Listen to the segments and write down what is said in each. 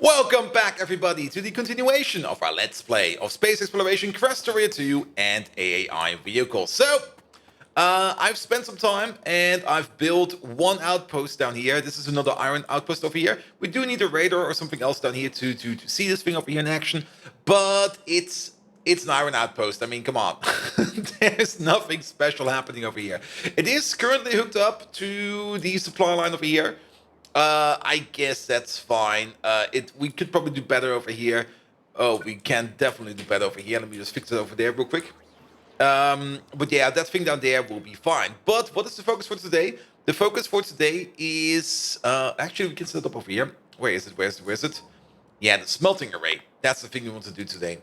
Welcome back, everybody, to the continuation of our Let's Play of Space Exploration, Krastorio 2, and AAI vehicles. I've spent some time, and I've built one outpost down here. This is another iron outpost over here. We do need a radar or something else down here to see this thing over here in action, but it's an iron outpost. I mean, come on. There's nothing special happening over here. It is currently hooked up to the supply line over here. I guess that's fine. We could probably do better over here. Oh, we can definitely do better over here. Let me just fix it over there real quick. But yeah, that thing down there will be fine. But what is the focus for today? The focus for today is... actually, we can set it up over here. Where is it? Where is it? Yeah, the smelting array. That's the thing we want to do today.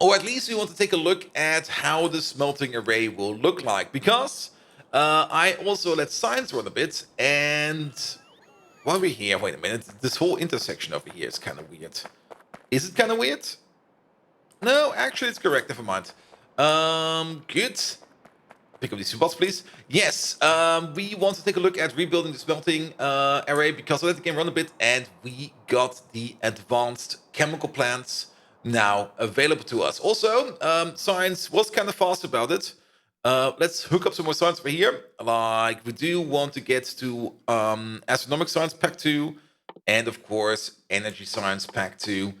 Or at least we want to take a look at how the smelting array will look like. Because I also let science run a bit. And while we're here, wait a minute. This whole intersection over here is kind of weird. Is it kind of weird? No, actually it's correct. Never mind. Good. Pick up these two bots, please. Yes, we want to take a look at rebuilding the smelting array because I let the game run a bit and we got the advanced chemical plants now available to us. Also, science was kind of fast about it. Let's hook up some more science over here. Like, we do want to get to astronomic science pack 2 and, of course, energy science pack 2.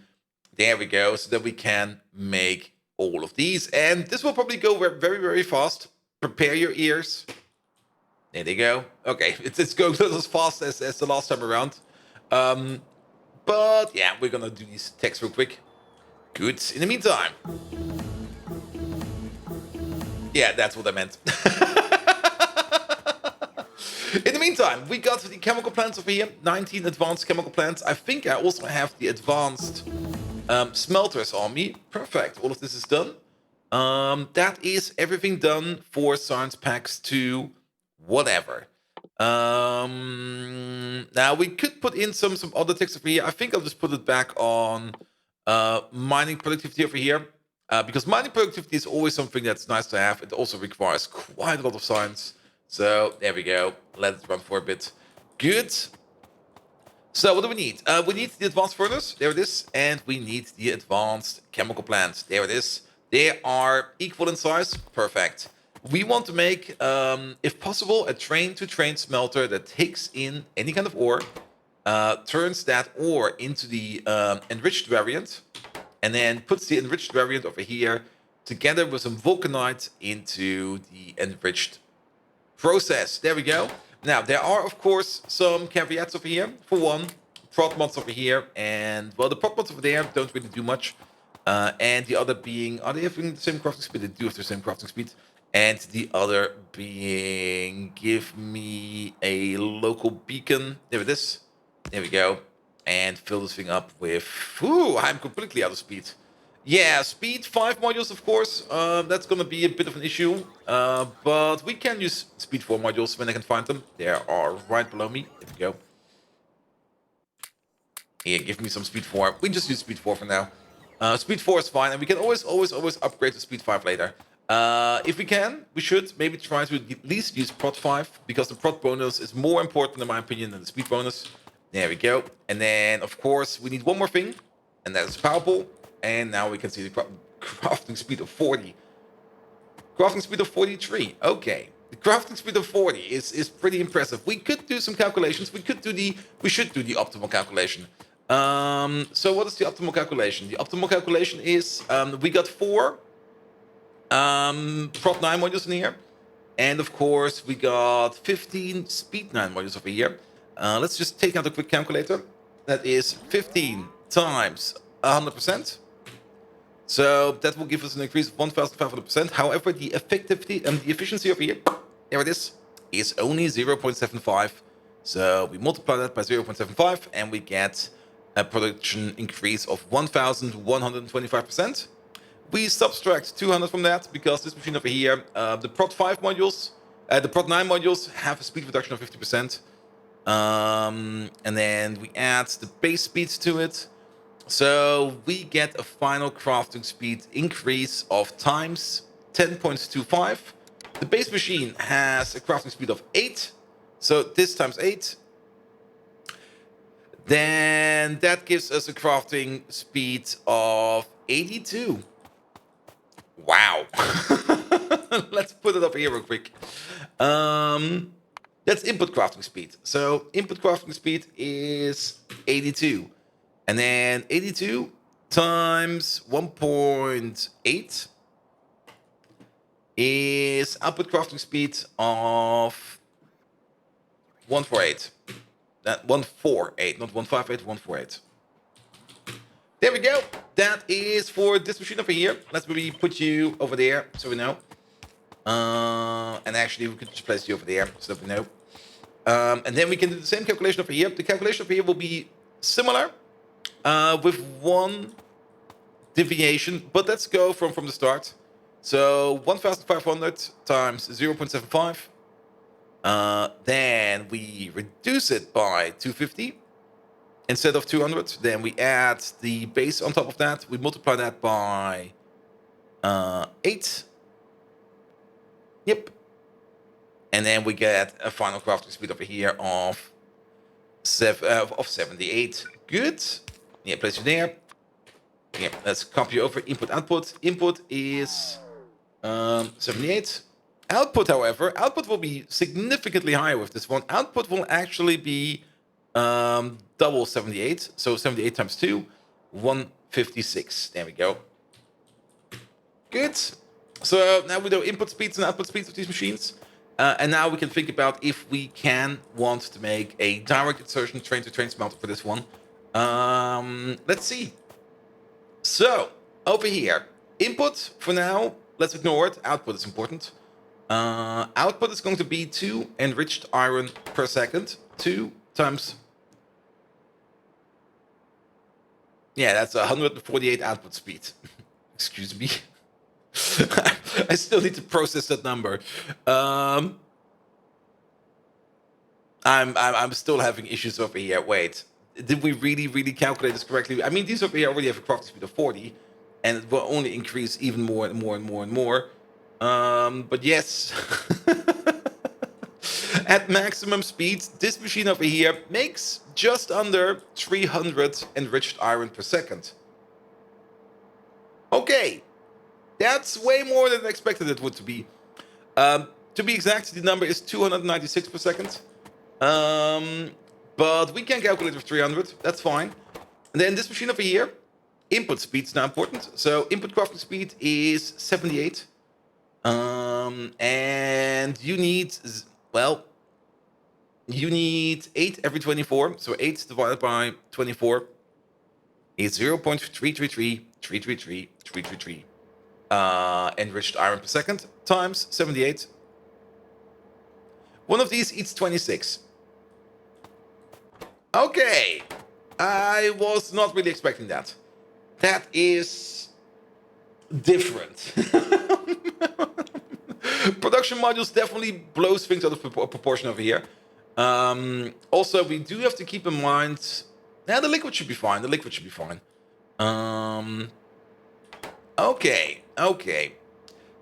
There we go, so that we can make all of these. And this will probably go very, very fast. Prepare your ears. There they go. Okay, it's going not as fast as the last time around. But yeah, we're gonna do these texts real quick. Good. In the meantime. Yeah, that's what I meant. In the meantime, we got the chemical plants over here. 19 advanced chemical plants. I think I also have the advanced smelters on me. Perfect. All of this is done. That is everything done for science packs 2, whatever. Now we could put in some other text over here. I think I'll just put it back on mining productivity over here. Because mining productivity is always something that's nice to have. It also requires quite a lot of science. So there we go. Let it run for a bit. Good. So what do we need? We need the advanced furnace. There it is. And we need the advanced chemical plant. There it is. They are equal in size. Perfect. We want to make, if possible, a train-to-train smelter that takes in any kind of ore, turns that ore into the enriched variant, and then puts the enriched variant over here together with some vulcanite into the enriched process. There we go. Now, there are, of course, some caveats over here. For one, prot mods over here. And, well, the prot mods over there don't really do much. And the other being, are they having the same crafting speed? They do have the same crafting speed. And the other being, give me a local beacon. There it is. There we go. And fill this thing up with... Ooh, I'm completely out of speed. Yeah, speed 5 modules, of course. That's going to be a bit of an issue. But we can use speed 4 modules when I can find them. They are right below me. There we go. Here, give me some speed 4. We just use speed 4 for now. Speed 4 is fine. And we can always upgrade to speed 5 later. If we can, we should maybe try to at least use prot 5. Because the prot bonus is more important, in my opinion, than the speed bonus. There we go. And then, of course, we need one more thing. And that is power pole. And now we can see the crafting speed of 40. Crafting speed of 43. Okay. The crafting speed of 40 is pretty impressive. We could do some calculations. We should do the optimal calculation. So what is the optimal calculation? The optimal calculation is we got 4 prot 9 modules in here. And of course, we got 15 speed 9 modules over here. Let's just take out a quick calculator. That is 15 times 100%. So that will give us an increase of 1,500%. However, the effectivity and the efficiency over here, there it is only 0.75. So we multiply that by 0.75 and we get a production increase of 1,125%. We subtract 200 from that because this machine over here, the prot 5 modules, the prot 9 modules have a speed reduction of 50%. And then we add the base speeds to it. So we get a final crafting speed increase of times 10.25. The base machine has a crafting speed of 8. So this times 8. Then that gives us a crafting speed of 82. Wow. Let's put it up here real quick. That's input crafting speed. So input crafting speed is 82. And then 82 times 1.8 is output crafting speed of 148. That 148, not 158, 148. There we go. That is for this machine over here. Let's maybe put you over there so we know. And actually, we could just place you over there so that we know. And then we can do the same calculation over here. The calculation over here will be similar with one deviation, but let's go from the start. So 1,500 times 0.75. Then we reduce it by 250 instead of 200. Then we add the base on top of that. We multiply that by 8. Yep. And then we get a final crafting speed over here of 78. Good. Yeah, place you there. Yeah, let's copy over input output. Input is 78. Output, however, output will be significantly higher with this one. Output will actually be double 78. So 78 times 2, 156. There we go. Good. So now we know input speeds and output speeds of these machines. And now we can think about if we want to make a direct insertion train-to-train smelter for this one. Let's see. So, over here, input for now, let's ignore it. Output is important. Output is going to be 2 enriched iron per second. 2 times... Yeah, that's 148 output speed. Excuse me. I still need to process that number. I'm still having issues over here. Wait, did we really calculate this correctly? I mean, these over here already have a crafting speed of 40, and it will only increase even more and more and more and more. But yes, at maximum speed, this machine over here makes just under 300 enriched iron per second. Okay. That's way more than I expected it would to be. To be exact, the number is 296 per second. But we can calculate with 300. That's fine. And then this machine over here, input speed is now important. So input crafting speed is 78. And you need, well, you need 8 every 24. So 8 divided by 24 is 0.33333333. Enriched iron per second times 78. One of these eats 26. Okay. I was not really expecting that. That is different. Production modules definitely blows things out of proportion over here. Also, we do have to keep in mind... Yeah, the liquid should be fine. The liquid should be fine. Okay.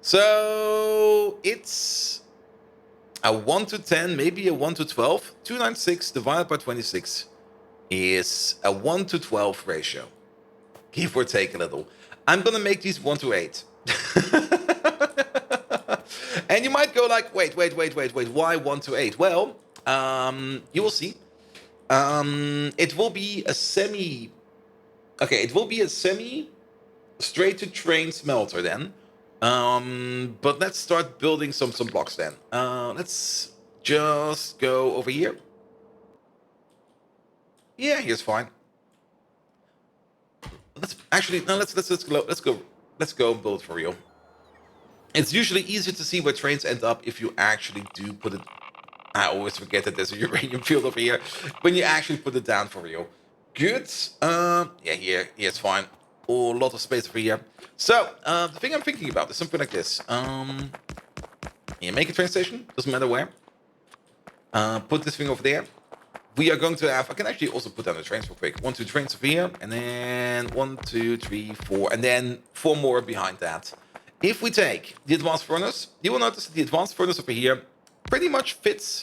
So it's a 1 to 10, maybe a 1 to 12. 296 divided by 26 is a 1 to 12 ratio. Give or take a little. I'm going to make these 1 to 8. And you might go like, wait, why 1 to 8? Well, you will see. It will be a semi... Okay, it will be a semi... straight to train smelter then. But let's start building some blocks then. Let's just go over here. Yeah, here's fine. Let's go build for real. It's usually easier to see where trains end up if you actually do put it. I always forget that there's a uranium field over here when you actually put it down for real. Good. Yeah, here's fine. A lot of space over here. So, the thing I'm thinking about is something like this. Yeah, make a train station. Doesn't matter where. Put this thing over there. We are going to have... I can actually also put down the trains real quick. 1, 2 trains over here. And then 1, 2, 3, 4. And then 4 more behind that. If we take the advanced furnace, you will notice that the advanced furnace over here pretty much fits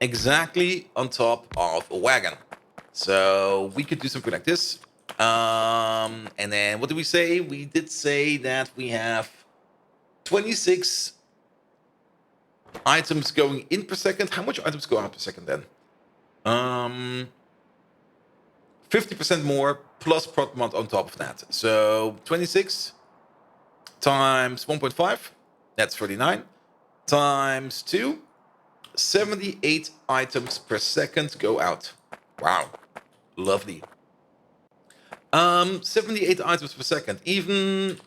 exactly on top of a wagon. So we could do something like this. And then what did we say? We did say that we have 26 items going in per second. How much items go out per second then? 50% more plus prod mod on top of that. So 26 times 1.5, that's 39, times 2, 78 items per second go out. Wow, lovely. 78 items per second. Even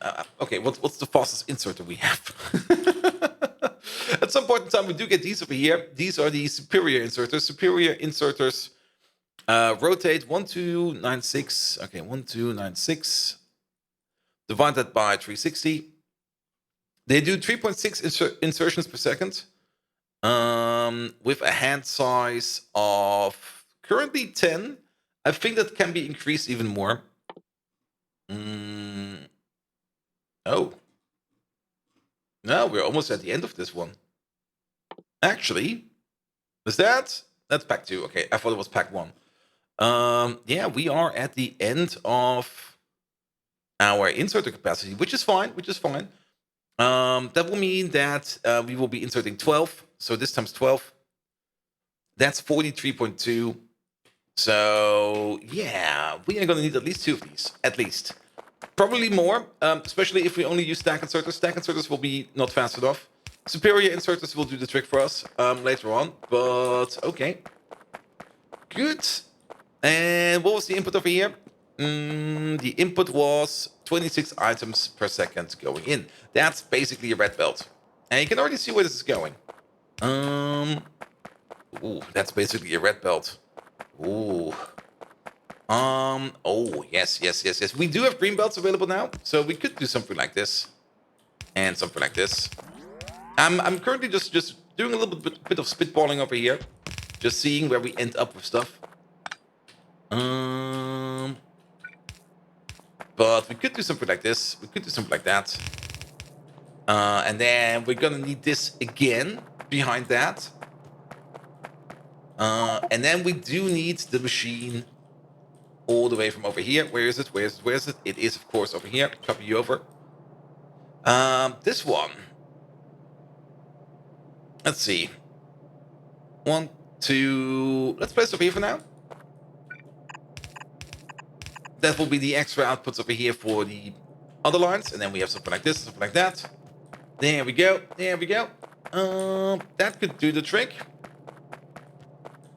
okay, what's the fastest inserter we have? At some point in time, we do get these over here. These are the superior inserters. Superior inserters rotate 1296. Okay, 1296. Divide that by 360. They do 3.6 insertions per second. With a hand size of currently 10. I think that can be increased even more. Oh. No, we're almost at the end of this one. Actually, is that? That's pack 2. Okay, I thought it was pack 1. Yeah, we are at the end of our inserter capacity, which is fine, that will mean that we will be inserting 12. So this times 12. That's 43.2. So yeah, we are going to need at least 2 of these, at least. Probably more, especially if we only use stack inserters. Stack inserters will be not fast enough. Superior inserters will do the trick for us later on, but okay. Good. And what was the input over here? The input was 26 items per second going in. That's basically a red belt. And you can already see where this is going. Ooh, that's basically a red belt. Ooh. Oh, yes. We do have green belts available now, so we could do something like this. And something like this. I'm currently just doing a little bit of spitballing over here. Just seeing where we end up with stuff. But we could do something like this. We could do something like that. And then we're gonna need this again behind that. And then we do need the machine all the way from over here. Where is it? It is, of course, over here. Copy you over. This one. Let's see. 1, 2. Let's place it over here for now. That will be the extra outputs over here for the other lines. And then we have something like this, something like that. There we go. That could do the trick.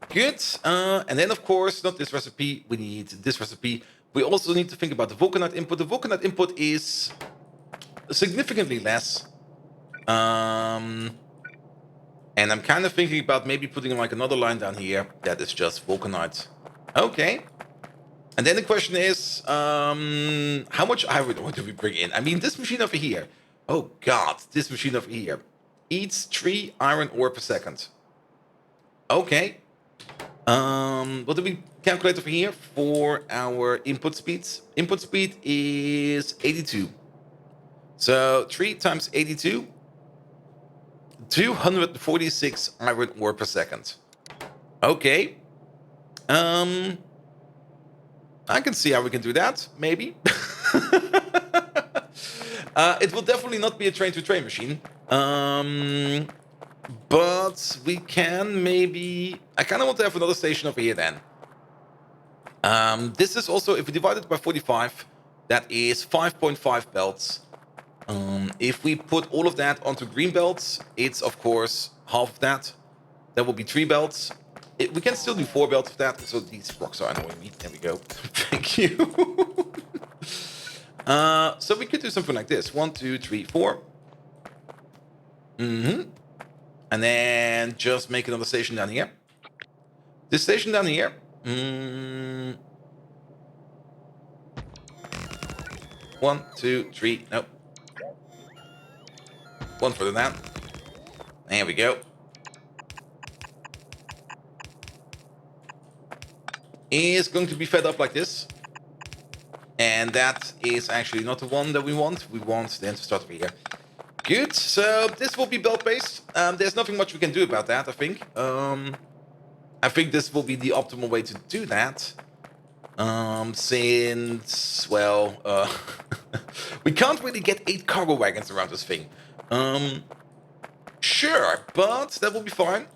Good. And then, of course, not this recipe. We need this recipe. We also need to think about the vulcanite input. The vulcanite input is significantly less. And I'm kind of thinking about maybe putting like another line down here that is just vulcanite. Okay. And then the question is, how much iron ore do we bring in? I mean, this machine over here. Oh, God. This machine over here eats 3 iron ore per second. Okay. What do we calculate over here for our input speeds? Input speed is 82. So 3 times 82, 246 iron ore per second. Okay. I can see how we can do that, maybe. It will definitely not be a train-to-train machine. But we can maybe... I kind of want to have another station over here then. This is also, if we divide it by 45, that is 5.5 belts. If we put all of that onto green belts, it's of course half of that. That will be 3 belts. We can still do 4 belts of that, so these rocks are annoying me. There we go. Thank you. So we could do something like this. 1, 2, 3, 4. And then just make another station down here. This station down here. 1, 2, 3. Nope. 1 further down. There we go. Is going to be fed up like this. And that is actually not the one that we want. We want them to start over here. Good. So this will be belt based. There's nothing much we can do about that, I think. I think this will be the optimal way to do that. Since, well, we can't really get 8 cargo wagons around this thing. Sure, but that will be fine.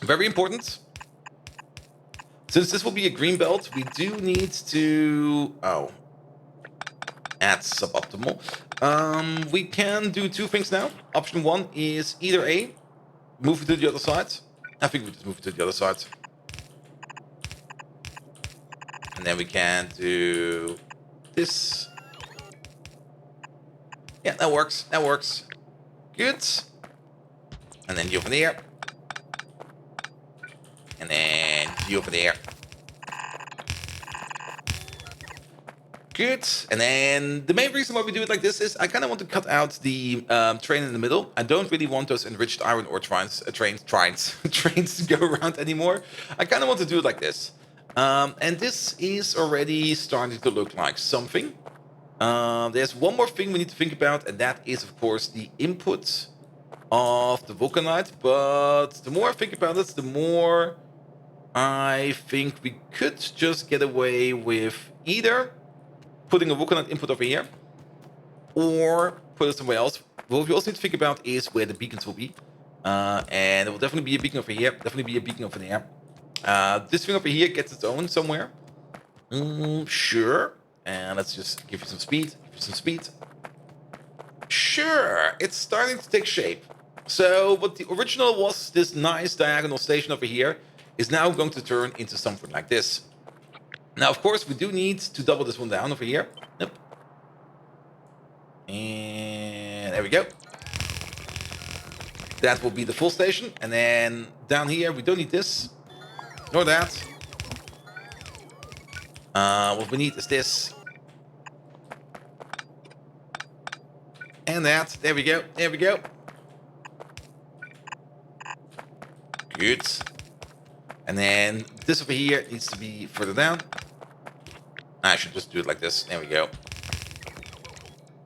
Very important. Since this will be a green belt, we do need to... Oh. That's suboptimal. We can do 2 things now. Option 1 is either A, move it to the other side. I think we just move it to the other side. And then we can do this. Yeah, that works. That works. Good. And then you over there. And then you over there. Good. And then the main reason why we do it like this is I kind of want to cut out the train in the middle. I don't really want those enriched iron ore trains to go around anymore. I kind of want to do it like this. And this is already starting to look like something. There's one more thing we need to think about, and that is, of course, the input of the vulcanite. But the more I think about it, the more I think we could just get away with either putting a vulcanite input over here or put it somewhere else. What we also need to think about is where the beacons will be. And it will definitely be a beacon over here, definitely be a beacon over there. This thing over here gets its own somewhere. Sure. And let's just give you some speed. Sure. It's starting to take shape. So what the original was, this nice diagonal station over here, is now going to turn into something like this. Now, of course, we do need to double this one down over here. Yep. And there we go. That will be the full station. And then down here, we don't need this. Nor that. What we need is this. And that. There we go. There we go. Good. And then this over here needs to be further down. I should just do it like this. There we go.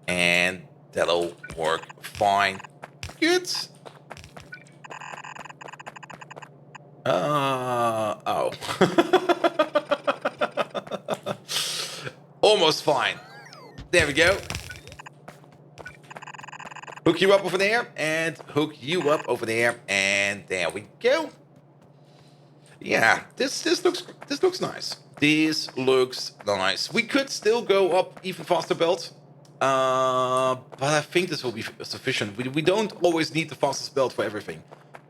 And that'll work fine. Good. Oh. Almost fine. There we go. Hook you up over there, and hook you up over there, and there we go. Yeah, this looks nice. This looks nice. We could still go up even faster belt, but I think this will be sufficient. We don't always need the fastest belt for everything.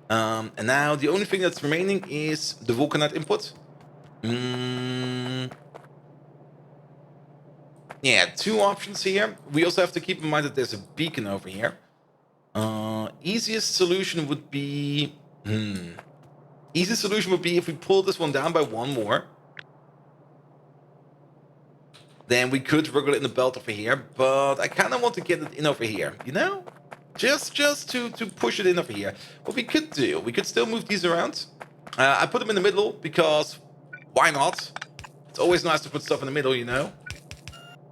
And now the only thing that's remaining is the vulcanite input. Yeah, 2 options here. We also have to keep in mind that there's a beacon over here. Easiest solution would be... Easiest solution would be if we pull this one down by 1 more. Then we could wriggle it in the belt over here, but I kind of want to get it in over here, you know? Just to push it in over here. What we could do, we could still move these around. I put them in the middle because why not? It's always nice to put stuff in the middle, you know?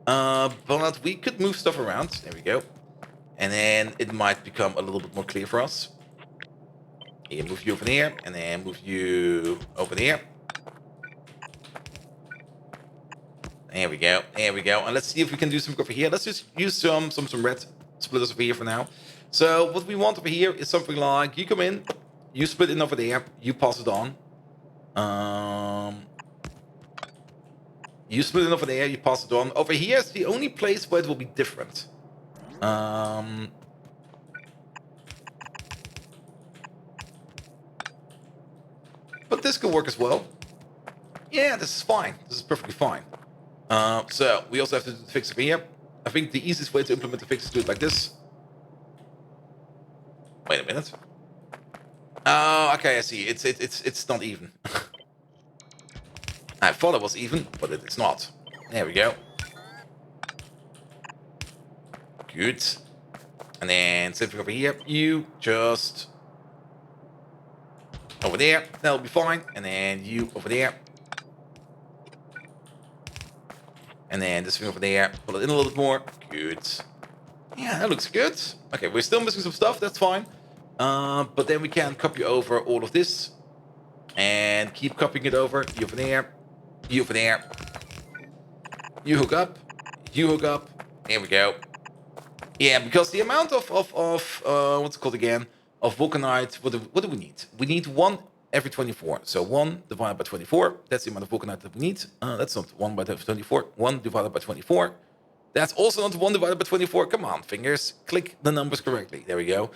But we could move stuff around. There we go. And then it might become a little bit more clear for us. Here, move you over there, and then move you over there. There we go. There we go. And let's see if we can do some over here. Let's just use some red splitters over here for now. So what we want over here is something like you come in, you split in over there, you pass it on. You split it over there, you pass it on. Over here is the only place where it will be different. But this could work as well. Yeah, this is fine. This is perfectly fine. So we also have to do the fix over here. I think the easiest way to implement the fix is to do it like this. Wait a minute. Oh, okay, I see. It's not even. I thought it was even, but it's not. There we go. Good. And then same thing over here. You just over there. That'll be fine. And then you over there. And then this thing over there. Pull it in a little bit more. Good. Yeah, that looks good. Okay, we're still missing some stuff. That's fine. But then we can copy over all of this. And keep copying it over. You over there. You over there. You hook up. You hook up. There we go. Yeah, because the amount of what's it called again? Of vulcanite. What do we need? We need 1 every 24. So 1 divided by 24. That's the amount of vulcanite that we need. That's not 1 by 24. 1 divided by 24. That's also not 1 divided by 24. Come on, fingers. Click the numbers correctly. There we go.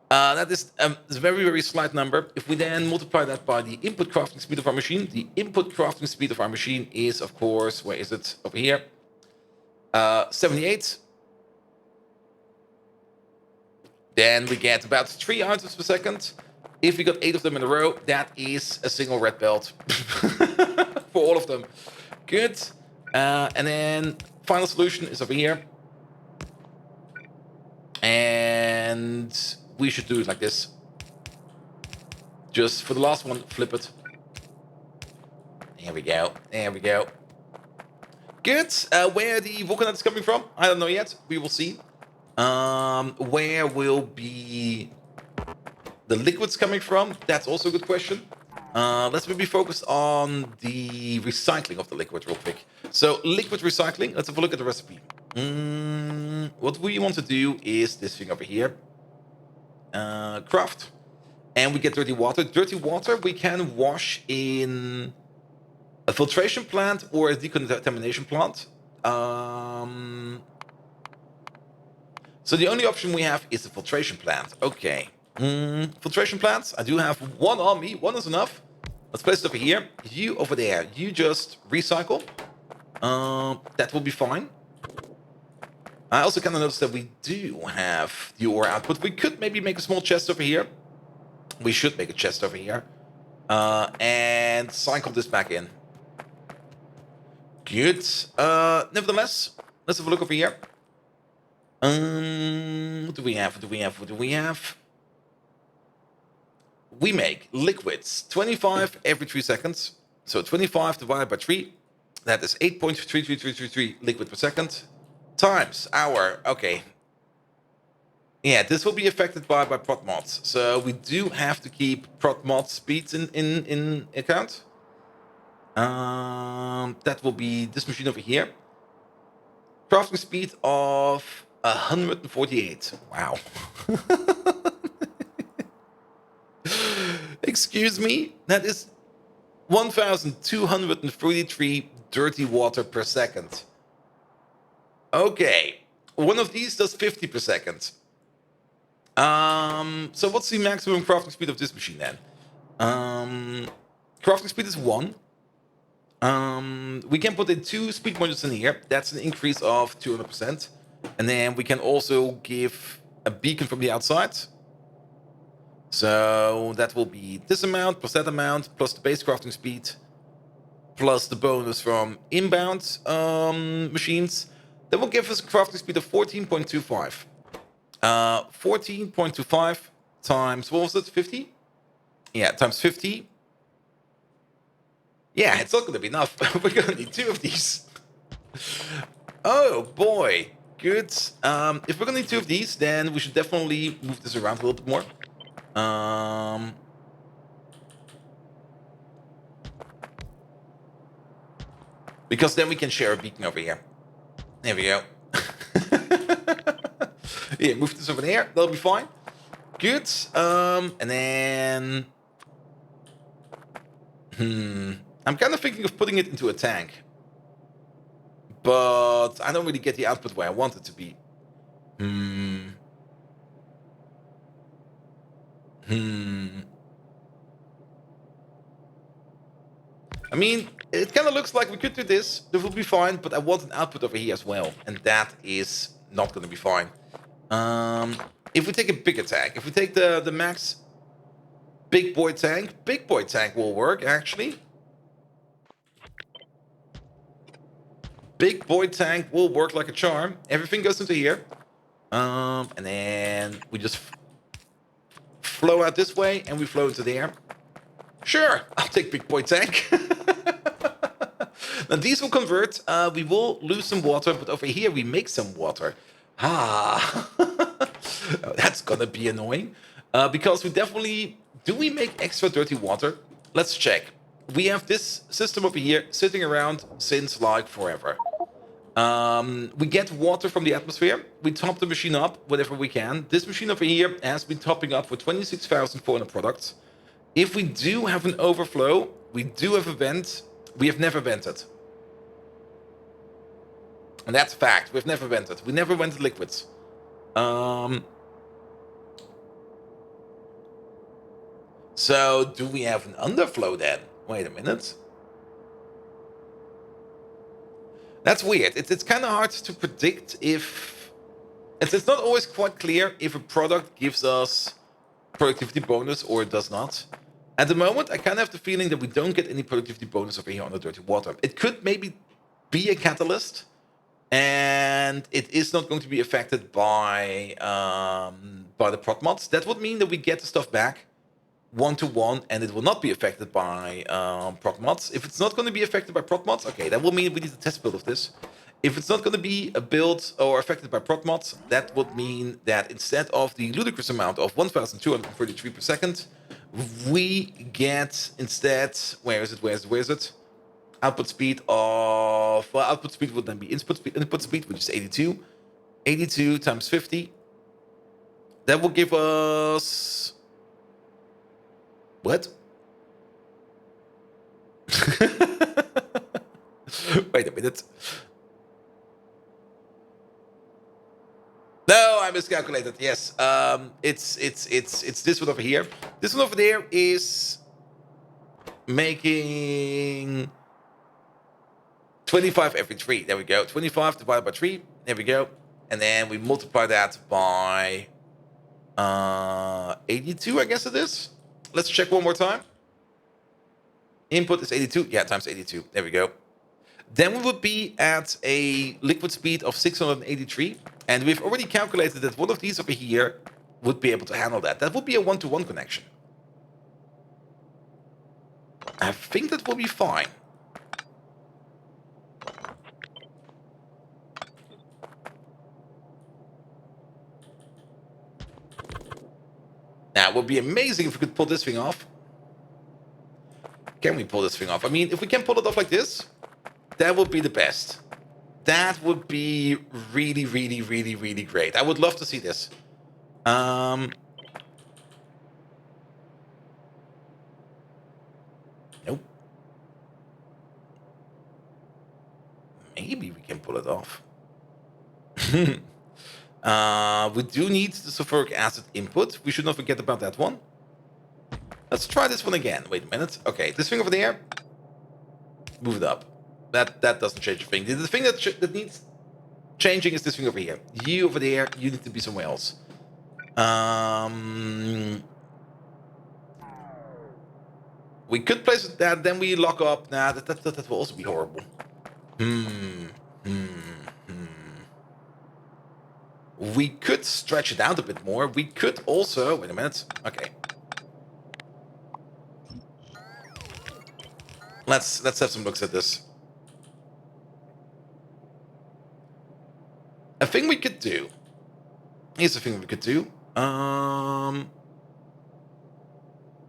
That is a very, very slight number. If we then multiply that by the input crafting speed of our machine, the input crafting speed of our machine is, of course, where is it? Over here. 78. Then we get about 3 items per second. If we got 8 of them in a row, that is a single red belt for all of them. Good. And then final solution is over here. And we should do it like this. Just for the last one, flip it. There we go. There we go. Good. Where the vulcanite is coming from, I don't know yet. We will see. Where will be the liquids coming from? That's also a good question. Let's maybe focus on the recycling of the liquid real quick. So liquid recycling, let's have a look at the recipe. What we want to do is this thing over here. Craft. And we get dirty water. Dirty water we can wash in a filtration plant or a decontamination plant. So the only option we have is the filtration plant. Okay. Filtration plants. I do have 1 on me. 1 is enough. Let's place it over here. You over there. You just recycle. That will be fine. I also kind of noticed that we do have the ore output. We could maybe make a small chest over here. We should make a chest over here. And cycle this back in. Good. Nevertheless, let's have a look over here. What do we have? What do we have? What do we have? We make liquids 25 every 3 seconds. So 25 divided by 3. That is 8.33333 liquid per second. Times hour. Okay. Yeah, this will be affected by prot mods. So we do have to keep prot mod speeds in account. That will be this machine over here. Crafting speed of 148. Wow. Excuse me? That is 1,233 dirty water per second. Okay. One of these does 50 per second. So what's the maximum crafting speed of this machine then? Crafting speed is 1. We can put in 2 speed modules in here. That's an increase of 200%. And then we can also give a beacon from the outside. So that will be this amount, plus that amount, plus the base crafting speed, plus the bonus from inbound machines. That will give us a crafting speed of 14.25. 14.25 times, what was it, 50? Yeah, times 50. Yeah, it's not going to be enough. We're going to need 2 of these. Oh, boy. Good. If we're going to need 2 of these, then we should definitely move this around a little bit more. Because then we can share a beacon over here. There we go. Yeah, move this over there. That'll be fine. Good. And then... I'm kind of thinking of putting it into a tank. But I don't really get the output where I want it to be. I mean, it kind of looks like we could do this. This will be fine, but I want an output over here as well. And that is not going to be fine. If we take a bigger tank, if we take the max big boy tank will work, actually. Big boy tank will work like a charm. Everything goes into here. And then we just flow out this way, and we flow into there. Sure, I'll take big boy tank. Now these will convert. We will lose some water, but over here we make some water. That's gonna be annoying. Because we definitely... Do we make extra dirty water? let's check. We have this system over here sitting around since like forever. We get water from the atmosphere. We top the machine up whenever we can. This machine over here has been topping up for 26,400 products. If we do have an overflow, we do have a vent. We have never vented. And that's a fact. We've never vented. We never vented liquids. So do we have an underflow then? Wait a minute. That's weird. It's kind of hard to predict if... It's not always quite clear if a product gives us productivity bonus or it does not. At the moment, I kind of have the feeling that we don't get any productivity bonus over here on the dirty water. It could maybe be a catalyst, and it is not going to be affected by the prot mods. That would mean that we get the stuff back 1-to-1, and it will not be affected by prot mods. If it's not going to be affected by prot mods, okay, that will mean we need a test build of this. If it's not going to be a build or affected by prot mods, that would mean that instead of the ludicrous amount of 1,233 per second, we get instead, where is it? Output speed of, well, output speed would then be input speed, which is 82. 82 times 50. That will give us... What? Wait a minute. No, I miscalculated. Yes, it's this one over here. This one over there is making 25 every 3. There we go. 25 divided by 3. There we go. And then we multiply that by 82, I guess it is. Let's check one more time. Input is 82. Yeah, times 82. There we go. Then we would be at a liquid speed of 683. And we've already calculated that one of these over here would be able to handle that. That would be a 1-to-1 connection. I think that will be fine. Now, it would be amazing if we could pull this thing off. Can we pull this thing off? I mean, if we can pull it off like this, that would be the best. That would be really, really, really, really great. I would love to see this. Nope. Maybe we can pull it off. We do need the sulfuric acid input. We should not forget about that one. Let's try this one again. Wait a minute. Okay, this thing over there. Move it up. That doesn't change a thing. The thing that needs changing is this thing over here. You over there, you need to be somewhere else. We could place it there, then we lock up. Nah, that will also be horrible. We could stretch it out a bit more. We could also... Wait a minute. Okay. Let's have some looks at this. A thing we could do. Here's a thing we could do.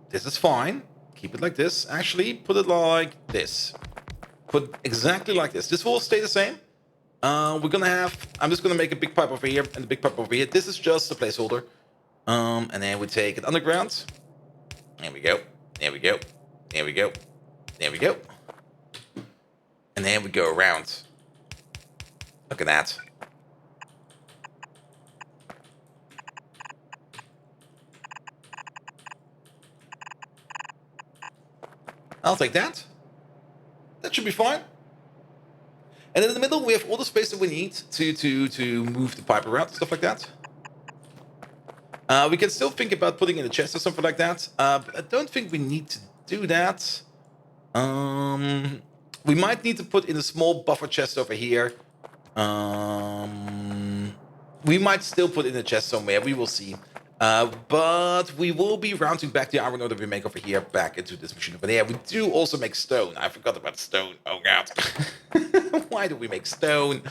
This is fine. Keep it like this. Actually, put it like this. Put exactly like this. This will stay the same. We're gonna have... I'm just gonna make a big pipe over here and a big pipe over here. This is just a placeholder. And then we take it underground. There we go. There we go. There we go. There we go. And then we go around. Look at that. I'll take that. That should be fine. And in the middle, we have all the space that we need to move the pipe around, stuff like that. We can still think about putting in a chest or something like that. But I don't think we need to do that. We might need to put in a small buffer chest over here. We might still put in a chest somewhere. We will see. But we will be routing back the iron ore that we make over here back into this machine over there. We do also make stone. I forgot about stone. Oh, God. Why do we make stone?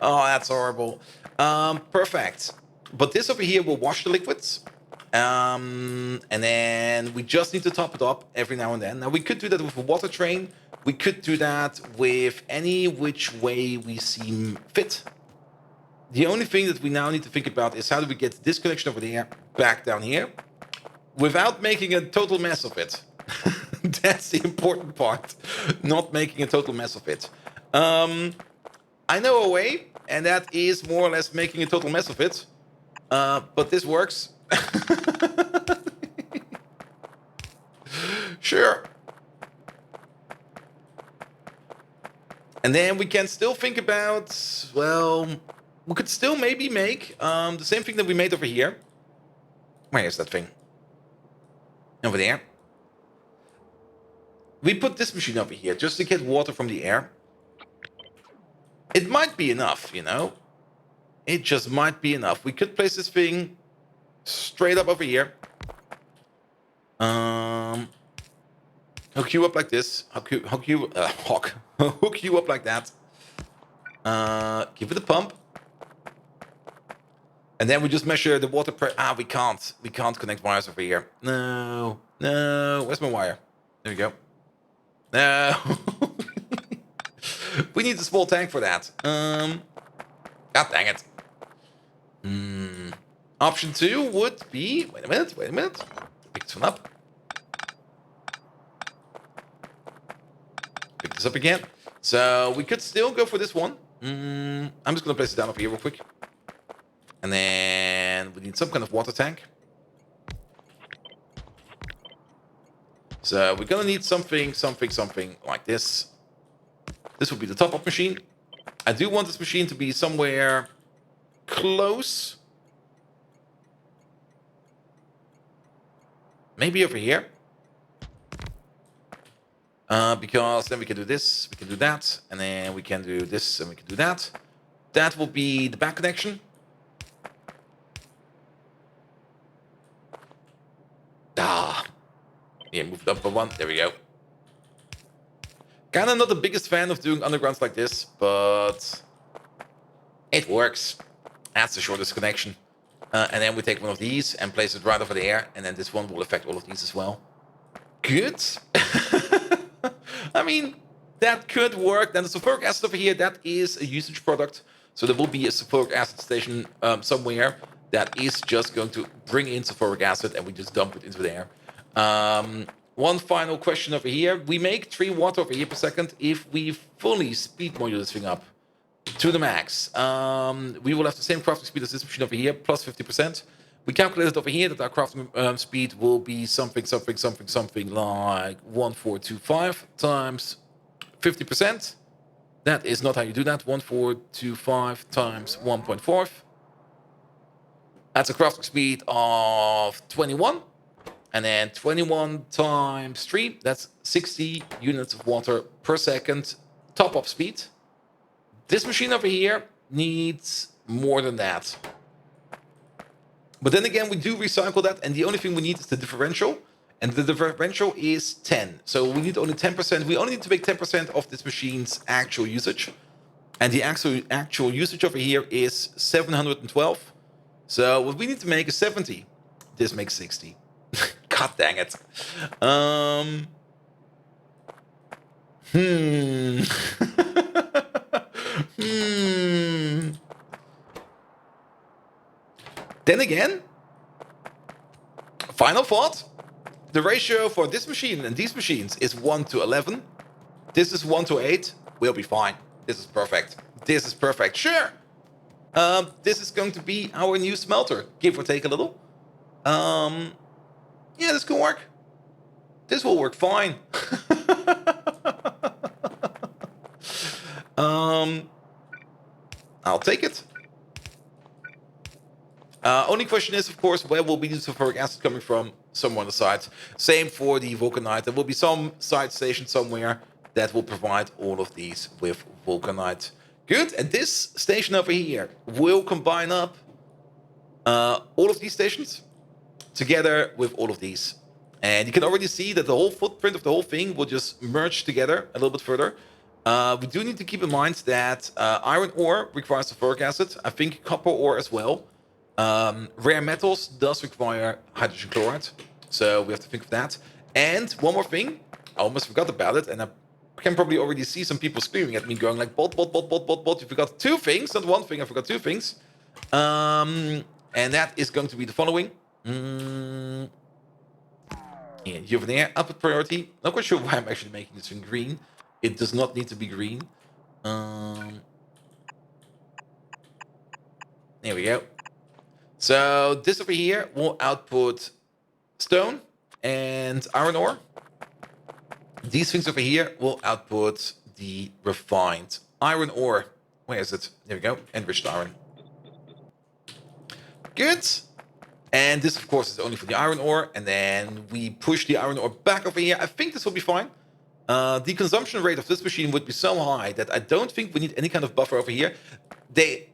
Oh, that's horrible. Perfect. But this over here will wash the liquids. And then we just need to top it up every now and then. Now we could do that with a water train. We could do that with any which way we seem fit. The only thing that we now need to think about is how do we get this connection over there back down here without making a total mess of it. That's the important part, not making a total mess of it. I know a way, and that is more or less making a total mess of it. But this works. Sure. And then we can still think about, well, we could still maybe make the same thing that we made over here. Where is that thing? Over there. We put this machine over here just to get water from the air. It might be enough, you know. It just might be enough. We could place this thing straight up over here. Hook you up like this. Hook you up like that. Give it a pump. And then we just measure the water pressure. We can't. We can't connect wires over here. No. Where's my wire? There we go. No. We need a small tank for that. God dang it. Option 2 would be... Wait a minute. Pick this one up. Pick this up again. So we could still go for this one. I'm just going to place it down over here real quick. And then we need some kind of water tank. So we're going to need something like this. This would be the top-up machine. I do want this machine to be somewhere close. Maybe over here. Because then we can do this, we can do that, and then we can do this, and we can do that. That will be the back connection. Yeah, move it up by one. There we go. Kinda not the biggest fan of doing undergrounds like this, but it works. That's the shortest connection. And then we take one of these and place it right over there, and then this one will affect all of these as well. Good. I mean, that could work. Then the sulfuric acid over here, that is a usage product. So there will be a sulfuric acid station somewhere that is just going to bring in sulfuric acid, and we just dump it into there. One final question over here. We make 3 watt over here per second if we fully speed module this thing up to the max. We will have the same crafting speed as this machine over here, plus 50%. We calculated over here that our crafting speed will be something like 1425 times 50%. That is not how you do that. 1425 times 1.4. That's a crafting speed of 21. And then 21 times 3, that's 60 units of water per second top-up speed. This machine over here needs more than that. But then again, we do recycle that, and the only thing we need is the differential. And the differential is 10. So we need only 10%. We only need to make 10% of this machine's actual usage. And the actual usage over here is 712. So what we need to make is 70. This makes 60. God dang it. Then again, final thought. The ratio for this machine and these machines is 1 to 11. This is 1 to 8. We'll be fine. This is perfect. This is perfect. Sure. This is going to be our new smelter. Give or take a little. Yeah, this can work. This will work fine. I'll take it. Only question is, of course, where will be the sulfuric acid coming from? Somewhere on the side. Same for the vulcanite. There will be some side station somewhere that will provide all of these with vulcanite. Good. And this station over here will combine up all of these stations together with all of these. And you can already see that the whole footprint of the whole thing will just merge together a little bit further. We do need to keep in mind that iron ore requires sulfuric acid. I think copper ore as well. Rare metals does require hydrogen chloride, so we have to think of that. And one more thing, I almost forgot about it, and I can probably already see some people screaming at me, going like, "Bot, bot, bot, bot, bot, bot." You forgot two things, not one thing. I forgot two things, and that is going to be the following. Yeah, Juvenair, output priority. Not quite sure why I'm actually making this in green. It does not need to be green. There we go. So this over here will output stone and iron ore. These things over here will output the refined iron ore. Where is it? There we go. Enriched iron. Good. And this, of course, is only for the iron ore. And then we push the iron ore back over here. I think this will be fine. The consumption rate of this machine would be so high that I don't think we need any kind of buffer over here. The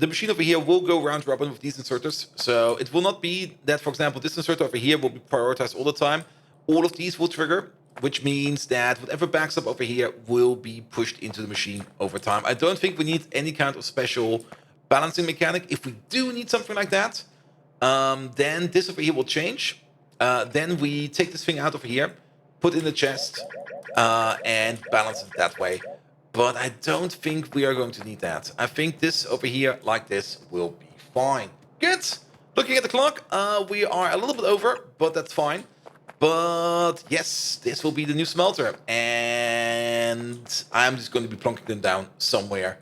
machine over here will go round robin with these inserters. So it will not be that, for example, this inserter over here will be prioritized all the time. All of these will trigger, which means that whatever backs up over here will be pushed into the machine over time. I don't think we need any kind of special balancing mechanic. If we do need something like that, then this over here will change. Then we take this thing out over here, put in the chest, and balance it that way. But I don't think we are going to need that. I think this over here, like this, will be fine. Good. Looking at the clock, we are a little bit over, but that's fine. But yes, this will be the new smelter. And I'm just going to be plonking them down somewhere.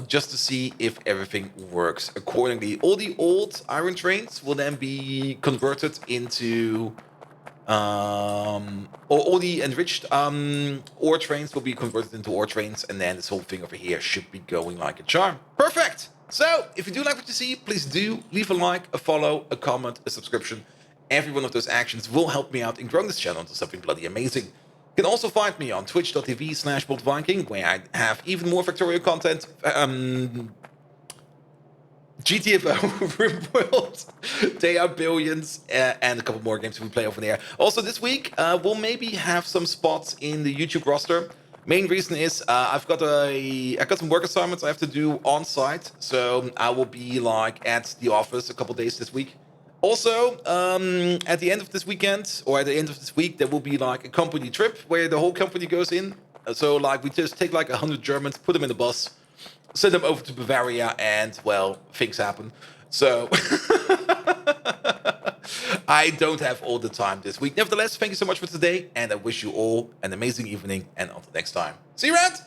Just to see if everything works accordingly. All the old iron trains will then be converted into... all the enriched ore trains will be converted into ore trains, and then this whole thing over here should be going like a charm. Perfect! So, if you do like what you see, please do leave a like, a follow, a comment, a subscription. Every one of those actions will help me out in growing this channel into something bloody amazing. You can also find me on twitch.tv/BoldViking, where I have even more Factorio content, GTFO, RimWorld, They Are Billions, and a couple more games we play over there. Also this week, we'll maybe have some spots in the YouTube roster. Main reason is I've got some work assignments I have to do on site, so I will be like at the office a couple days this week. Also, at the end of this weekend, or at the end of this week, there will be like a company trip where the whole company goes in. So like we just take like 100 Germans, put them in the bus, send them over to Bavaria, and well, things happen. So I don't have all the time this week. Nevertheless, thank you so much for today, and I wish you all an amazing evening, and until next time. See you around!